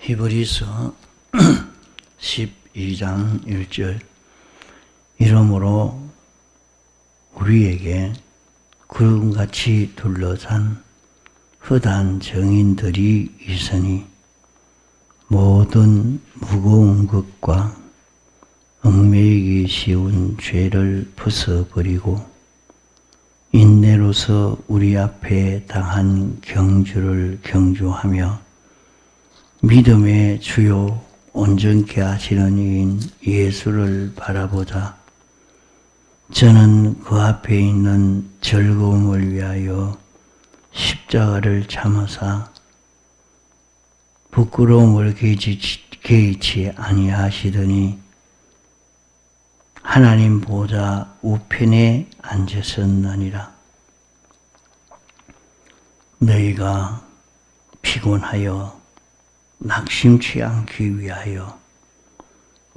히브리서 12장 1절 이러므로 우리에게 구름같이 둘러싼 허다한 정인들이 있으니 모든 무거운 것과 얽매이기 쉬운 죄를 벗어버리고 인내로서 우리 앞에 당한 경주를 경주하며 믿음의 주요 온전케 하시는 이인 예수를 바라보자. 저는 그 앞에 있는 즐거움을 위하여 십자가를 참으사 부끄러움을 개의치 아니하시더니 하나님 보좌 우편에 앉으셨느니라. 너희가 피곤하여 낙심치 않기 위하여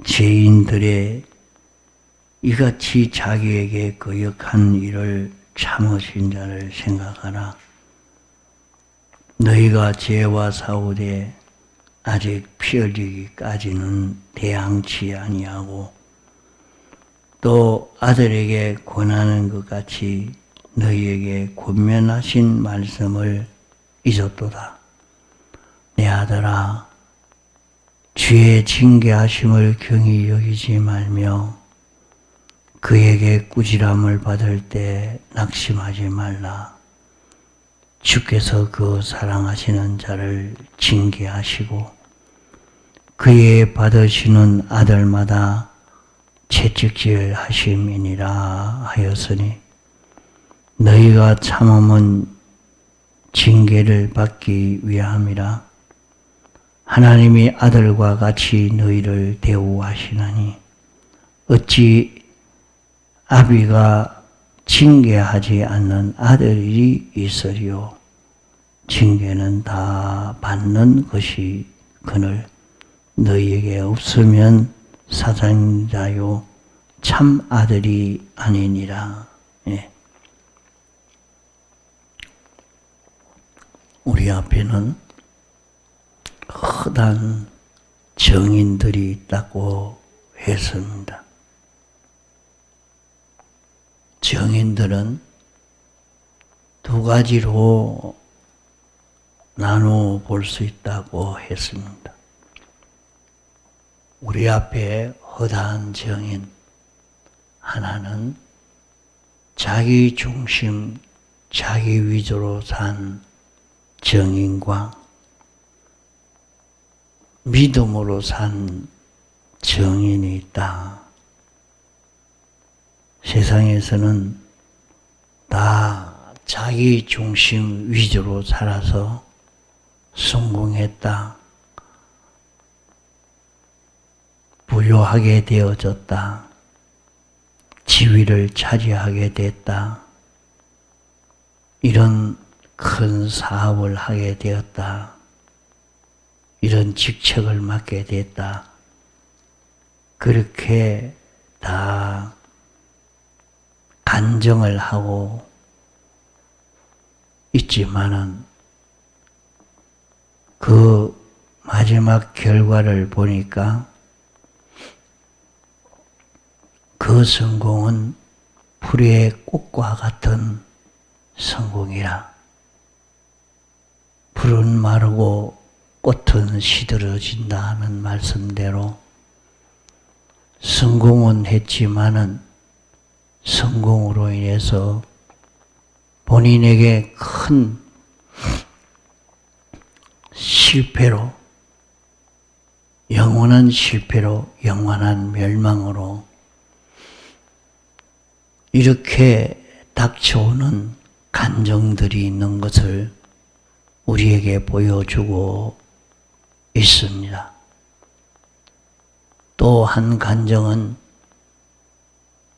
죄인들의 이같이 자기에게 거역한 일을 참으신 자를 생각하라. 너희가 죄와 싸우되 아직 피 흘리기까지는 대항치 아니하고 또 아들에게 권하는 것 같이 너희에게 권면하신 말씀을 잊었도다. 내 아들아, 주의 징계하심을 경히 여기지 말며 그에게 꾸지람을 받을 때 낙심하지 말라. 주께서 그 사랑하시는 자를 징계하시고 그의 받으시는 아들마다 채찍질 하심이니라 하였으니 너희가 참음은 징계를 받기 위함이라. 하나님이 아들과 같이 너희를 대우하시나니 어찌 아비가 징계하지 않는 아들이 있으리요. 징계는 다 받는 것이 그늘 너희에게 없으면 사상자요 참 아들이 아니니라. 예. 우리 앞에는 허다한 정인들이 있다고 했습니다. 정인들은 두 가지로 나누어 볼 수 있다고 했습니다. 우리 앞에 허다한 정인 하나는 자기 중심, 자기 위주로 산 정인과 믿음으로 산 정인이 있다. 세상에서는 다 자기 중심 위주로 살아서 성공했다. 부유하게 되어졌다. 지위를 차지하게 됐다. 이런 큰 사업을 하게 되었다. 이런 직책을 맡게 됐다. 그렇게 다 간정을 하고 있지만은 그 마지막 결과를 보니까 그 성공은 풀의 꽃과 같은 성공이라. 풀은 마르고 꽃은 시들어진다 하는 말씀대로 성공은 했지만은 성공으로 인해서 본인에게 큰 실패로, 영원한 실패로, 영원한 멸망으로 이렇게 닥쳐오는 간정들이 있는 것을 우리에게 보여주고 있습니다. 또 한 간정은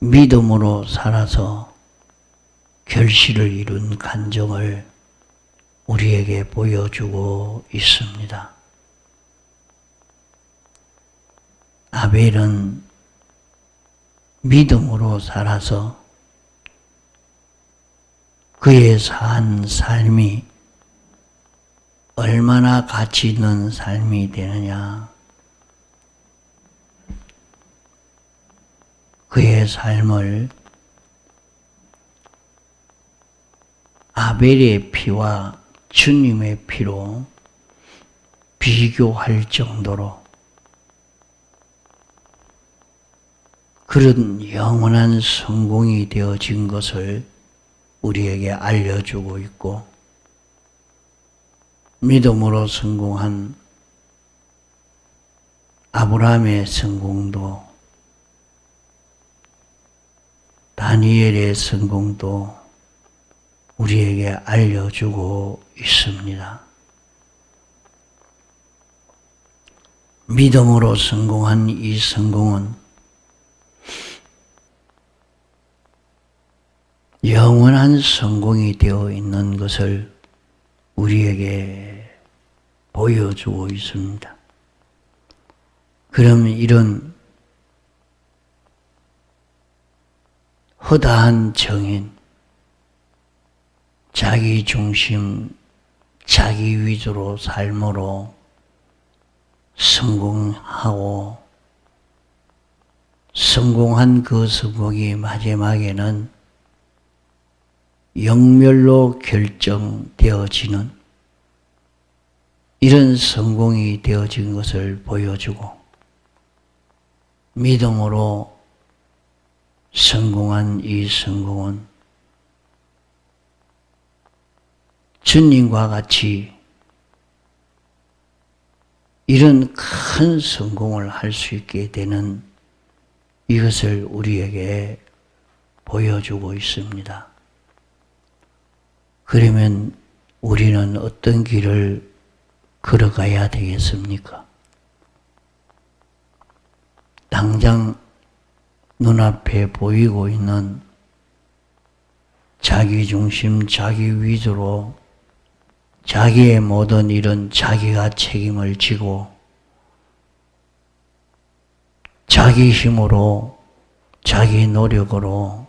믿음으로 살아서 결실을 이룬 간정을 우리에게 보여주고 있습니다. 아벨은 믿음으로 살아서 그의 산 삶이 얼마나 가치 있는 삶이 되느냐. 그의 삶을 아벨의 피와 주님의 피로 비교할 정도로 그런 영원한 성공이 되어진 것을 우리에게 알려주고 있고, 믿음으로 성공한 아브라함의 성공도, 다니엘의 성공도 우리에게 알려주고 있습니다. 믿음으로 성공한 이 성공은 영원한 성공이 되어 있는 것을 우리에게 보여주고 있습니다. 그럼 이런 허다한 정인, 자기 중심, 자기 위주로 삶으로 성공하고, 성공한 그 성공이 마지막에는 영멸로 결정되어지는 이런 성공이 되어진 것을 보여주고, 믿음으로 성공한 이 성공은 주님과 같이 이런 큰 성공을 할 수 있게 되는 이것을 우리에게 보여주고 있습니다. 그러면 우리는 어떤 길을 걸어가야 되겠습니까? 당장 눈앞에 보이고 있는 자기 중심, 자기 위주로 자기의 모든 일은 자기가 책임을 지고 자기 힘으로, 자기 노력으로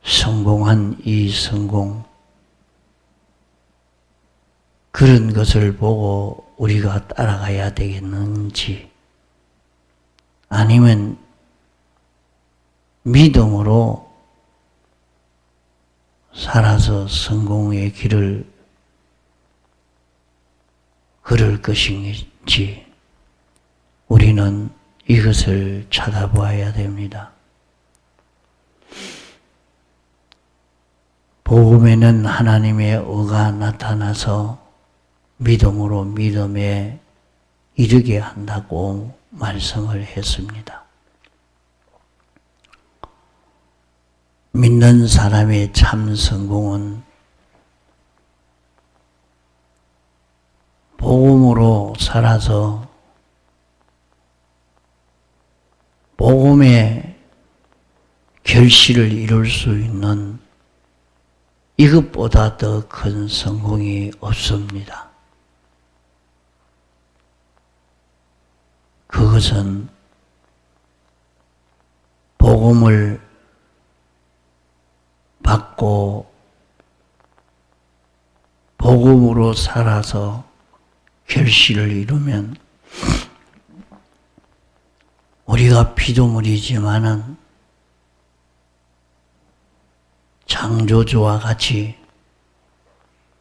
성공한 이 성공, 그런 것을 보고 우리가 따라가야 되겠는지, 아니면 믿음으로 살아서 성공의 길을 걸을 것인지, 우리는 이것을 찾아보아야 됩니다. 복음에는 하나님의 의가 나타나서 믿음으로 믿음에 이르게 한다고 말씀을 했습니다. 믿는 사람의 참 성공은 복음으로 살아서 복음의 결실을 이룰 수 있는 이것보다 더 큰 성공이 없습니다. 그것은 복음을 받고 복음으로 살아서 결실을 이루면 우리가 피조물이지만은 창조주와 같이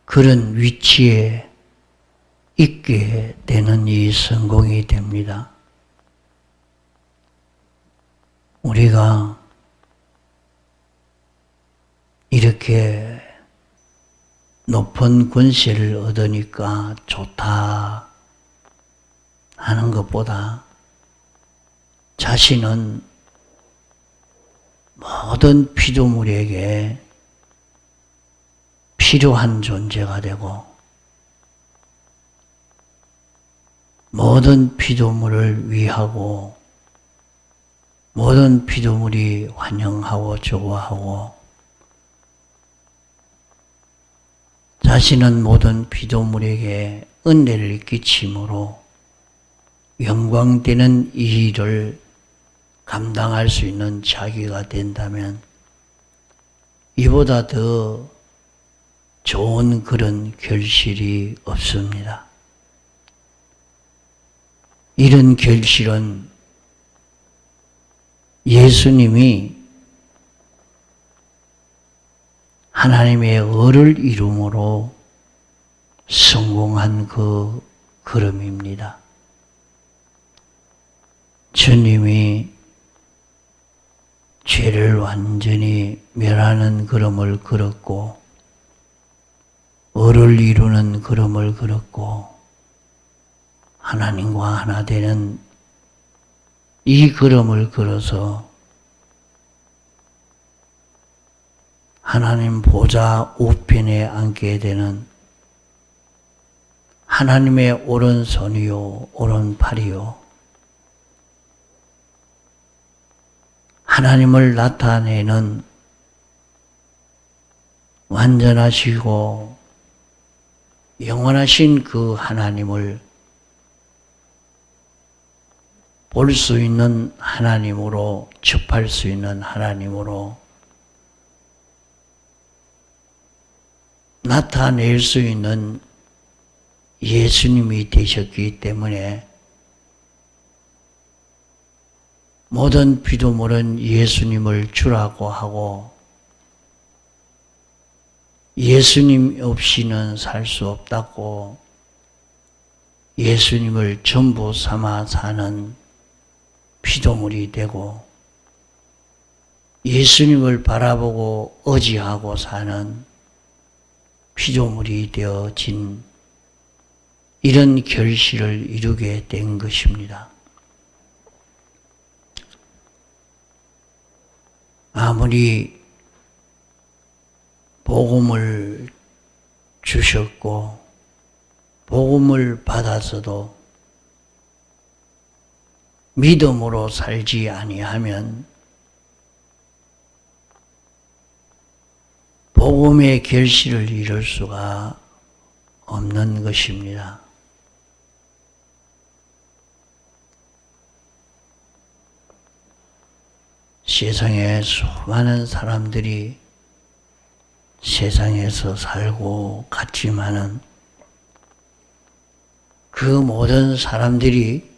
그런 위치에 있게 되는 이 성공이 됩니다. 우리가 이렇게 높은 권세를 얻으니까 좋다 하는 것보다 자신은 모든 피조물에게 필요한 존재가 되고 모든 피조물을 위하고 모든 피조물이 환영하고 좋아하고 자신은 모든 피조물에게 은혜를 끼침으로 영광되는 이 일을 감당할 수 있는 자기가 된다면 이보다 더 좋은 그런 결실이 없습니다. 이런 결실은 예수님이 하나님의 의를 이룸으로 성공한 그 걸음입니다. 주님이 죄를 완전히 멸하는 걸음을 걸었고 의를 이루는 걸음을 걸었고 하나님과 하나 되는 이 걸음을 걸어서 하나님 보좌 우편에 앉게 되는 하나님의 오른손이요 오른팔이요 하나님을 나타내는 완전하시고 영원하신 그 하나님을 볼 수 있는 하나님으로 접할 수 있는 하나님으로 나타낼 수 있는 예수님이 되셨기 때문에 모든 피조물은 예수님을 주라고 하고 예수님 없이는 살 수 없다고 예수님을 전부 삼아 사는 피조물이 되고 예수님을 바라보고 의지하고 사는 피조물이 되어진 이런 결실을 이루게 된 것입니다. 아무리 복음을 주셨고 복음을 받아서도 믿음으로 살지 아니하면 복음의 결실을 이룰 수가 없는 것입니다. 세상에 수많은 사람들이 세상에서 살고 갔지만은 그 모든 사람들이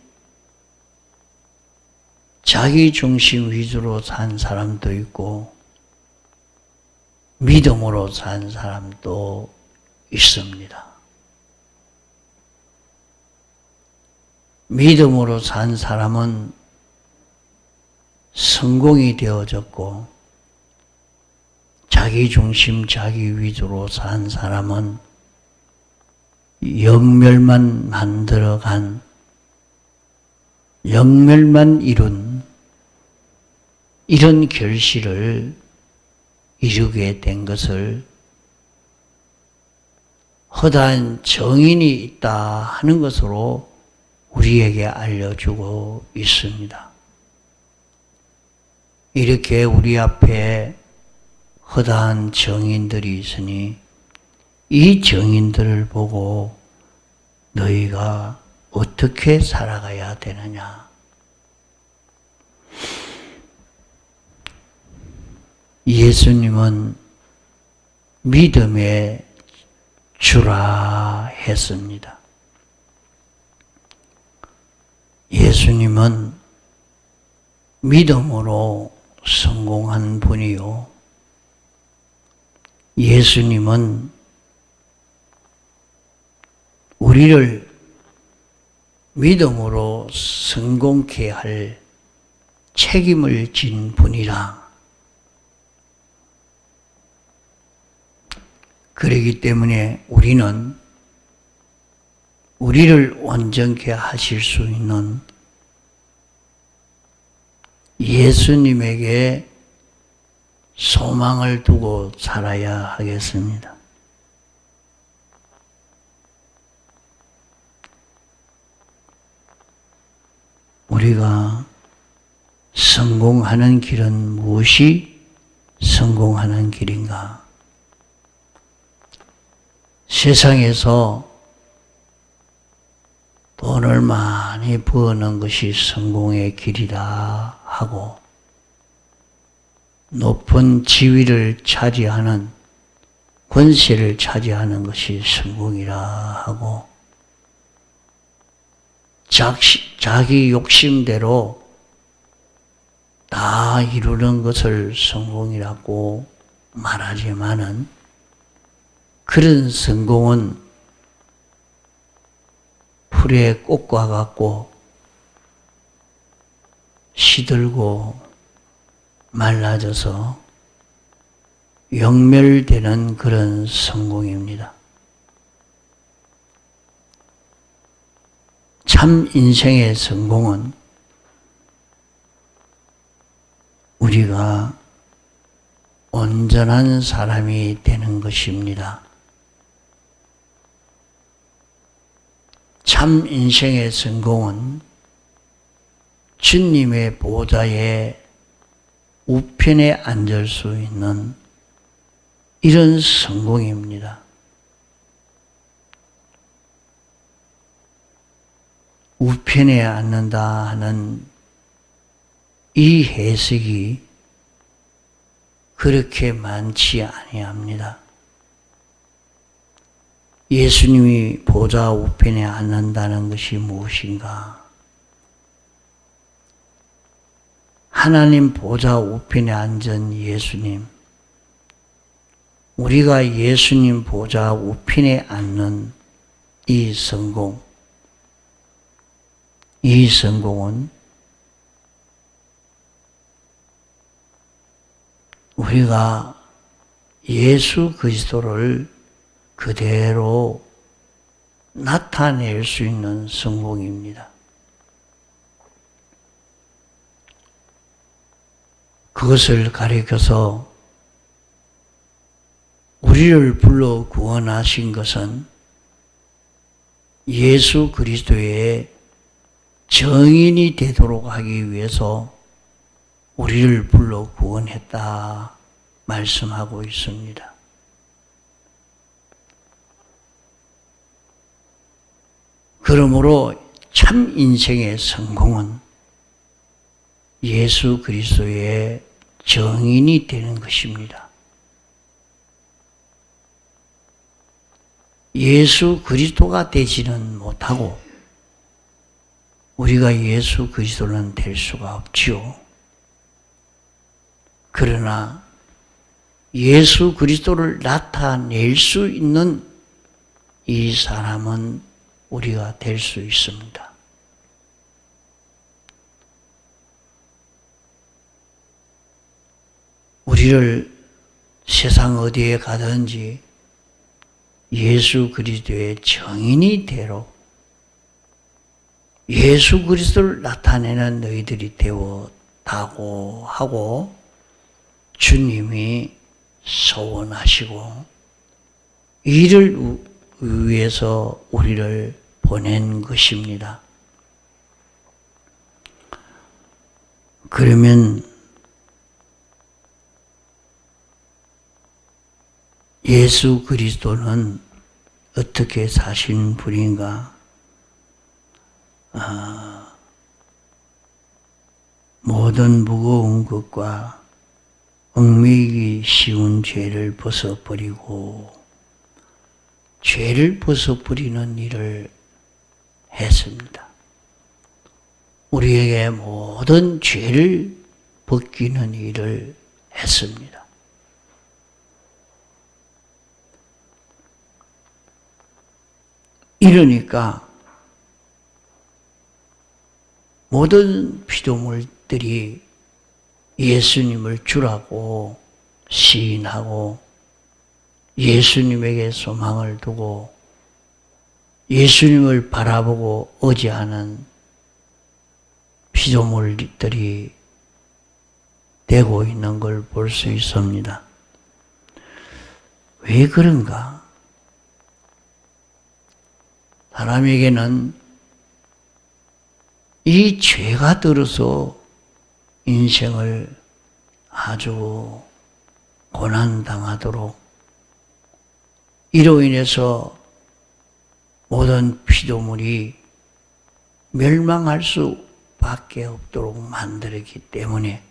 자기 중심 위주로 산 사람도 있고 믿음으로 산 사람도 있습니다. 믿음으로 산 사람은 성공이 되어졌고 자기 중심, 자기 위주로 산 사람은 영멸만 만들어간 영멸만 이룬 이런 결실을 이루게 된 것을 허다한 정인이 있다 하는 것으로 우리에게 알려주고 있습니다. 이렇게 우리 앞에 허다한 정인들이 있으니 이 정인들을 보고 너희가 어떻게 살아가야 되느냐? 예수님은 믿음의 주라 했습니다. 예수님은 믿음으로 성공한 분이요. 예수님은 우리를 믿음으로 성공케 할 책임을 진 분이라. 그렇기 때문에 우리는 우리를 온전케 하실 수 있는 예수님에게 소망을 두고 살아야 하겠습니다. 우리가 성공하는 길은 무엇이 성공하는 길인가? 세상에서 돈을 많이 버는 것이 성공의 길이다 하고 높은 지위를 차지하는 권세를 차지하는 것이 성공이라 하고 자기 욕심대로 다 이루는 것을 성공이라고 말하지만은 그런 성공은 풀의 꽃과 같고 시들고 말라져서 영멸되는 그런 성공입니다. 참 인생의 성공은 우리가 온전한 사람이 되는 것입니다. 참 인생의 성공은 주님의 보좌에 우편에 앉을 수 있는 이런 성공입니다. 우편에 앉는다 하는 이 해석이 그렇게 많지 아니합니다. 예수님이 보좌 우편에 앉는다는 것이 무엇인가? 하나님 보좌 우편에 앉은 예수님, 우리가 예수님 보좌 우편에 앉는 이 성공, 이 성공은 우리가 예수 그리스도를 그대로 나타낼 수 있는 성공입니다. 그것을 가리켜서 우리를 불러 구원하신 것은 예수 그리스도의 정인이 되도록 하기 위해서 우리를 불러 구원했다 말씀하고 있습니다. 그러므로 참 인생의 성공은 예수 그리스도의 정인이 되는 것입니다. 예수 그리스도가 되지는 못하고 우리가 예수 그리스도는 될 수가 없지요. 그러나 예수 그리스도를 나타낼 수 있는 이 사람은 우리가 될 수 있습니다. 우리를 세상 어디에 가든지 예수 그리스도의 정인이 되로 예수 그리스도를 나타내는 너희들이 되었다고 하고 주님이 소원하시고 이를 위해서 우리를 보낸 것입니다. 그러면 예수 그리스도는 어떻게 사신 분인가? 모든 무거운 것과 얽매이기 쉬운 죄를 벗어버리고 죄를 벗어버리는 일을 했습니다. 우리에게 모든 죄를 벗기는 일을 했습니다. 이러니까 모든 피조물들이 예수님을 주라고 시인하고 예수님에게 소망을 두고 예수님을 바라보고 의지하는 피조물들이 되고 있는 걸 볼 수 있습니다. 왜 그런가? 사람에게는 이 죄가 들어서 인생을 아주 고난당하도록 이로 인해서 모든 피조물이 멸망할 수밖에 없도록 만들었기 때문에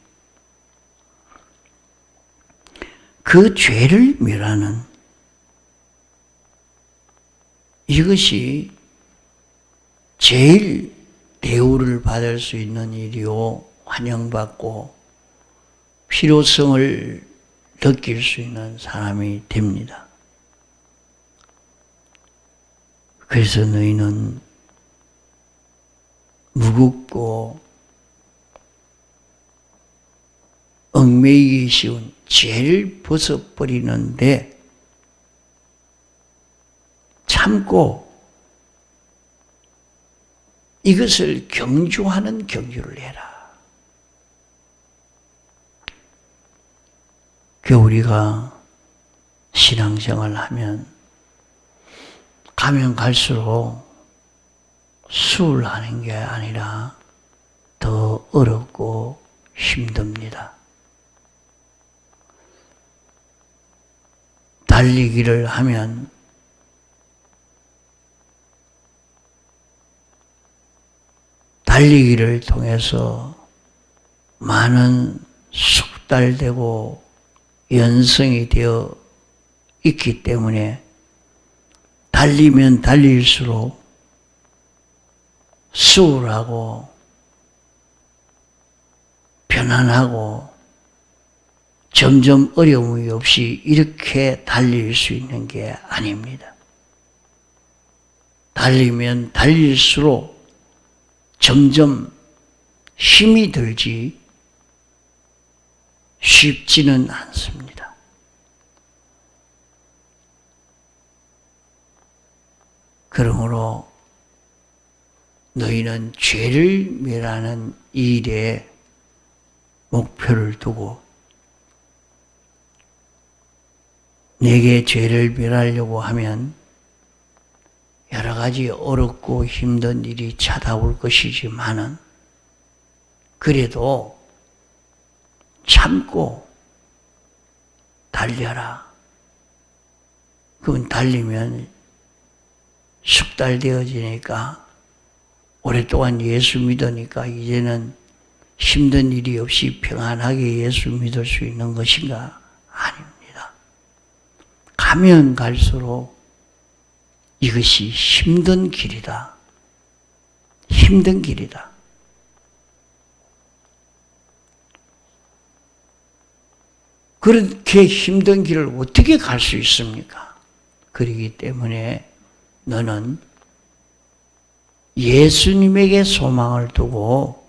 그 죄를 멸하는 이것이 제일 대우를 받을 수 있는 일이요, 환영받고 필요성을 느낄 수 있는 사람이 됩니다. 그래서 너희는 무겁고 얽매이기 쉬운 죄를 벗어버리는데 참고 이것을 경주하는 경주를 해라. 그 우리가 신앙생활을 하면 가면 갈수록 수월하는 게 아니라 더 어렵고 힘듭니다. 달리기를 하면 달리기를 통해서 많은 숙달되고 연성이 되어 있기 때문에 달리면 달릴수록 수월하고 편안하고 점점 어려움이 없이 이렇게 달릴 수 있는 게 아닙니다. 달리면 달릴수록 점점 힘이 들지 쉽지는 않습니다. 그러므로 너희는 죄를 멸하는 일에 목표를 두고 내게 죄를 멸하려고 하면 여러 가지 어렵고 힘든 일이 찾아올 것이지만은 그래도 참고 달려라. 그건 달리면 숙달되어지니까 오랫동안 예수 믿으니까 이제는 힘든 일이 없이 평안하게 예수 믿을 수 있는 것인가? 아닙니다. 가면 갈수록 이것이 힘든 길이다. 힘든 길이다. 그렇게 힘든 길을 어떻게 갈 수 있습니까? 그렇기 때문에 너는 예수님에게 소망을 두고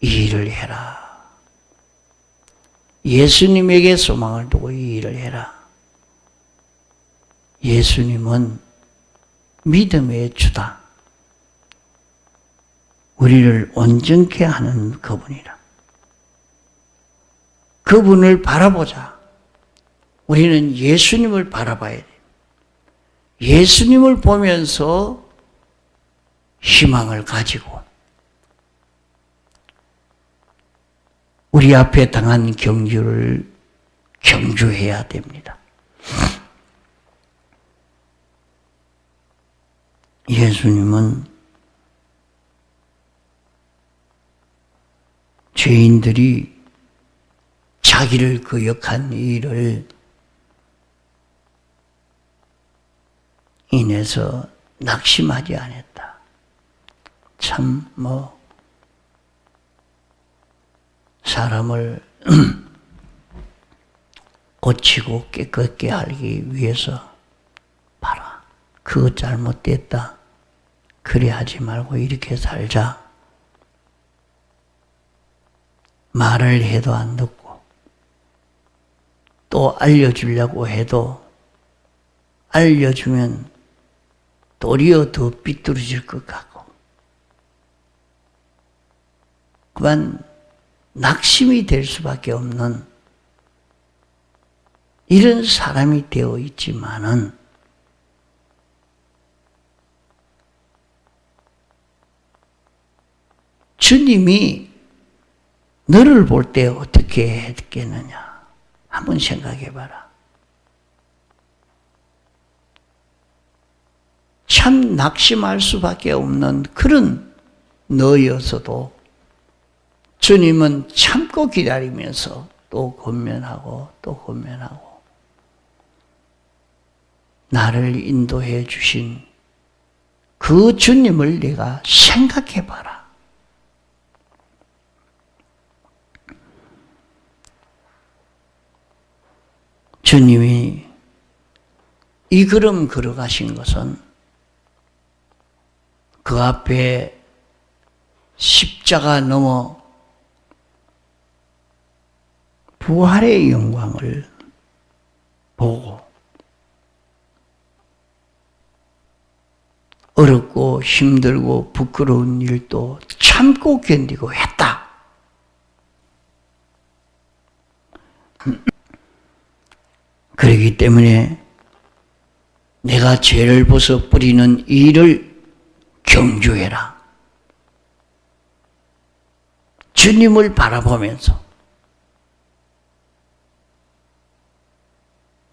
이 일을 해라. 예수님에게 소망을 두고 이 일을 해라. 예수님은 믿음의 주다. 우리를 온전케 하는 그분이라. 그분을 바라보자. 우리는 예수님을 바라봐야 돼. 예수님을 보면서 희망을 가지고 우리 앞에 당한 경주를 경주해야 됩니다. 예수님은 죄인들이 자기를 거역한 일을 인해서 낙심하지 않았다. 참 사람을 고치고 깨끗게 하기 위해서 봐라. 그거 잘못됐다. 그래 하지 말고 이렇게 살자. 말을 해도 안 듣고 또 알려주려고 해도 알려주면 도리어 더 삐뚤어질 것 같고 그만 낙심이 될 수밖에 없는 이런 사람이 되어 있지만은 주님이 너를 볼 때 어떻게 했겠느냐 한번 생각해 봐라. 참 낙심할 수밖에 없는 그런 너였어도 주님은 참고 기다리면서 또 권면하고 또 권면하고 나를 인도해 주신 그 주님을 내가 생각해 봐라. 주님이 이 걸음 걸어가신 것은 그 앞에 십자가 넘어 부활의 영광을 보고 어렵고 힘들고 부끄러운 일도 참고 견디고 했다. 그렇기 때문에 내가 죄를 벗어 뿌리는 일을 경주해라. 주님을 바라보면서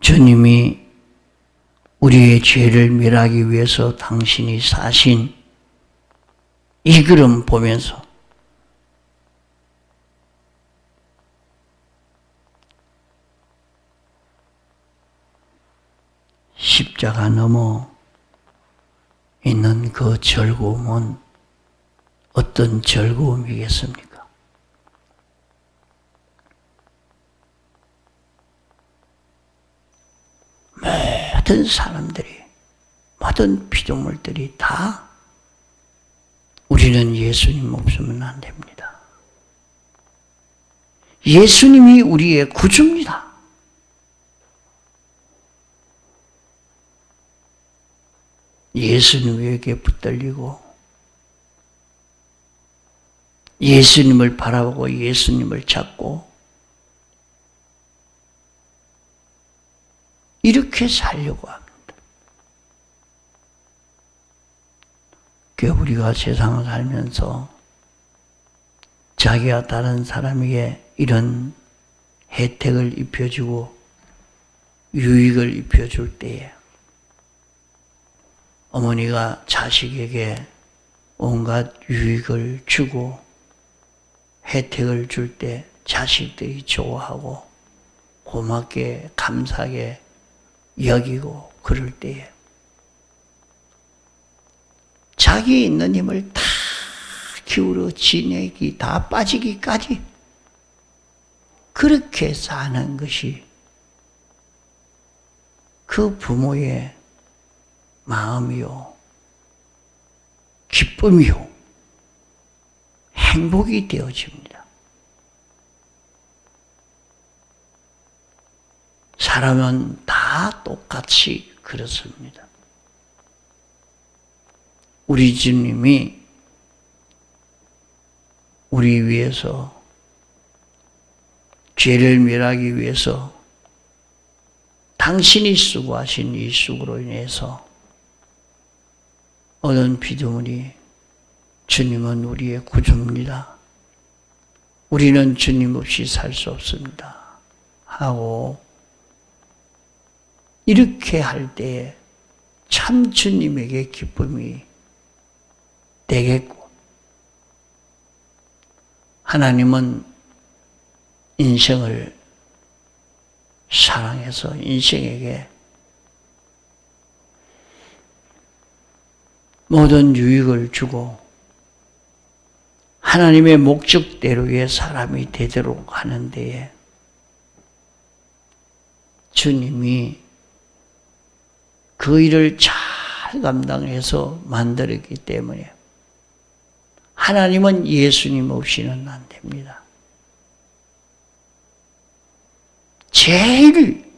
주님이 우리의 죄를 멸하기 위해서 당신이 사신 이 걸음 보면서 십자가 넘어 있는 그 즐거움은 어떤 즐거움이겠습니까? 모든 사람들이, 모든 피조물들이 다 우리는 예수님 없으면 안 됩니다. 예수님이 우리의 구주입니다. 예수님에게 붙들리고 예수님을 바라보고 예수님을 찾고 이렇게 살려고 합니다. 우리가 세상을 살면서 자기와 다른 사람에게 이런 혜택을 입혀주고 유익을 입혀줄 때에 어머니가 자식에게 온갖 유익을 주고 혜택을 줄 때 자식들이 좋아하고 고맙게 감사하게 여기고 그럴 때에 자기 있는 힘을 다 기울여 지내기 다 빠지기까지 그렇게 사는 것이 그 부모의 마음이요, 기쁨이요, 행복이 되어집니다. 사람은 다 똑같이 그렇습니다. 우리 주님이 우리 위해서 죄를 멸하기 위해서 당신이 수고하신 이 수고로 인해서 어떤 피조물이 주님은 우리의 구주입니다. 우리는 주님 없이 살 수 없습니다. 하고 이렇게 할 때에 참 주님에게 기쁨이 되겠고 하나님은 인생을 사랑해서 인생에게 모든 유익을 주고 하나님의 목적대로의 사람이 되도록 하는 데에 주님이 그 일을 잘 감당해서 만들었기 때문에 하나님은 예수님 없이는 안 됩니다. 제일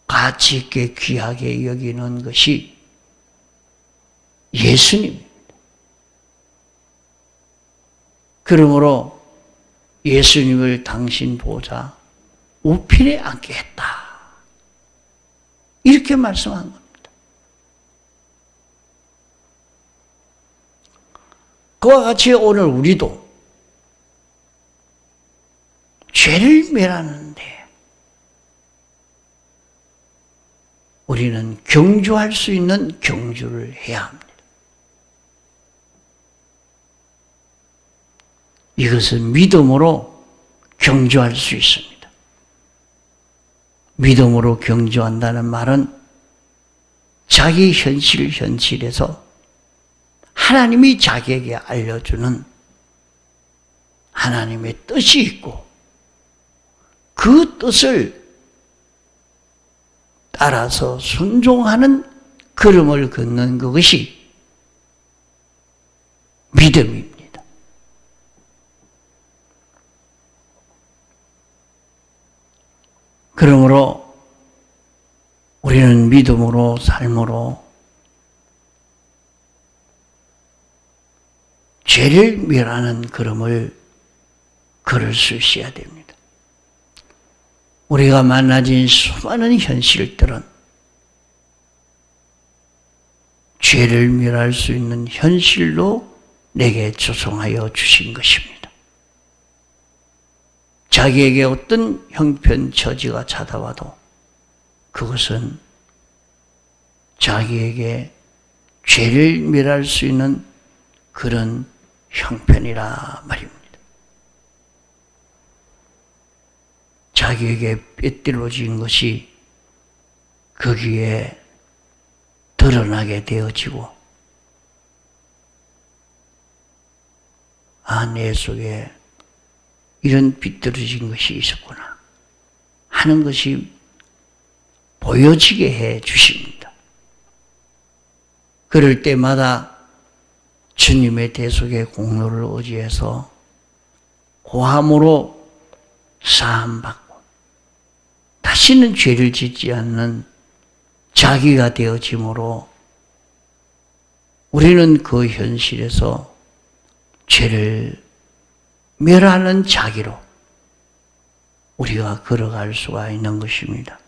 가치 있게 귀하게 여기는 것이 예수님입니다. 그러므로 예수님을 당신 보좌 우편에 앉게 했다. 이렇게 말씀한 겁니다. 그와 같이 오늘 우리도 죄를 멸하는데 우리는 경주할 수 있는 경주를 해야 합니다. 이것은 믿음으로 경주할 수 있습니다. 믿음으로 경주한다는 말은 자기 현실에서 하나님이 자기에게 알려주는 하나님의 뜻이 있고 그 뜻을 따라서 순종하는 걸음을 걷는 그것이 믿음입니다. 그러므로 우리는 믿음으로 삶으로 죄를 멸하는 걸음을 걸을 수 있어야 됩니다. 우리가 만나진 수많은 현실들은 죄를 멸할 수 있는 현실로 내게 조성하여 주신 것입니다. 자기에게 어떤 형편처지가 찾아와도 그것은 자기에게 죄를 멸할 수 있는 그런 형편이라 말입니다. 자기에게 뼈들어진 것이 거기에 드러나게 되어지고 내 속에 이런 삐뚤어진 것이 있었구나 하는 것이 보여지게 해 주십니다. 그럴 때마다 주님의 대속의 공로를 의지해서 고함으로 사함받고 다시는 죄를 짓지 않는 자기가 되어짐으로 우리는 그 현실에서 죄를 멸하는 자기로 우리가 걸어갈 수가 있는 것입니다.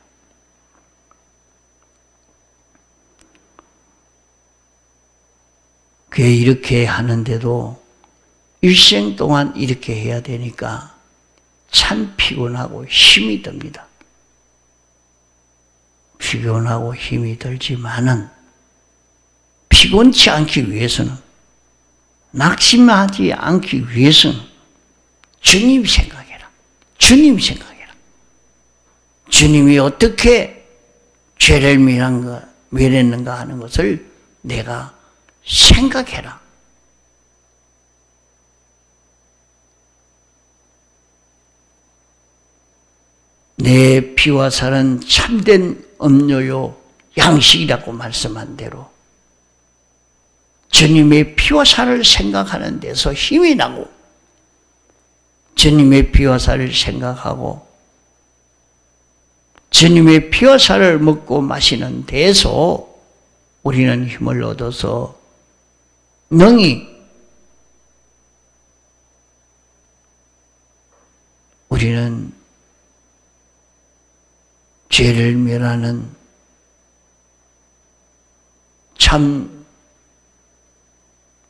그게 이렇게 하는데도 일생 동안 이렇게 해야 되니까 참 피곤하고 힘이 듭니다. 피곤하고 힘이 들지만은 피곤치 않기 위해서는 낙심하지 않기 위해서는 주님 생각해라. 주님 생각해라. 주님이 어떻게 죄를 멸했는가 하는 것을 내가 생각해라. 내 피와 살은 참된 음료요 양식이라고 말씀한 대로 주님의 피와 살을 생각하는 데서 힘이 나고 주님의 피와 살을 생각하고 주님의 피와 살을 먹고 마시는 데서 우리는 힘을 얻어서 능히 우리는 죄를 멸하는 참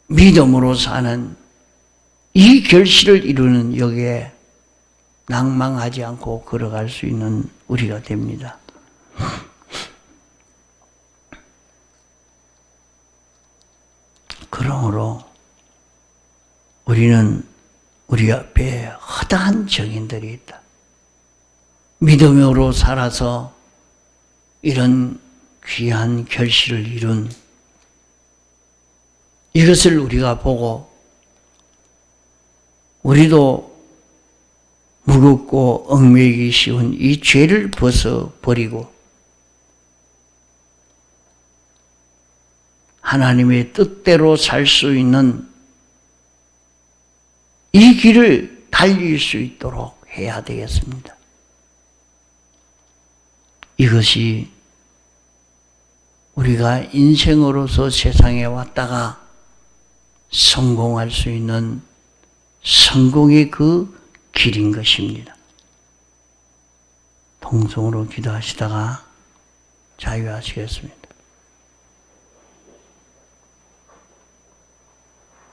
믿음으로 사는 이 결실을 이루는 여기에 낭망하지 않고 걸어갈 수 있는 우리가 됩니다. 그러므로 우리는 우리 앞에 허다한 정인들이 있다. 믿음으로 살아서 이런 귀한 결실을 이룬 이것을 우리가 보고 우리도 무겁고 얽매이기 쉬운 이 죄를 벗어버리고 하나님의 뜻대로 살 수 있는 이 길을 달릴 수 있도록 해야 되겠습니다. 이것이 우리가 인생으로서 세상에 왔다가 성공할 수 있는 성공의 그 길인 것입니다. 통성으로 기도하시다가 자유하시겠습니다.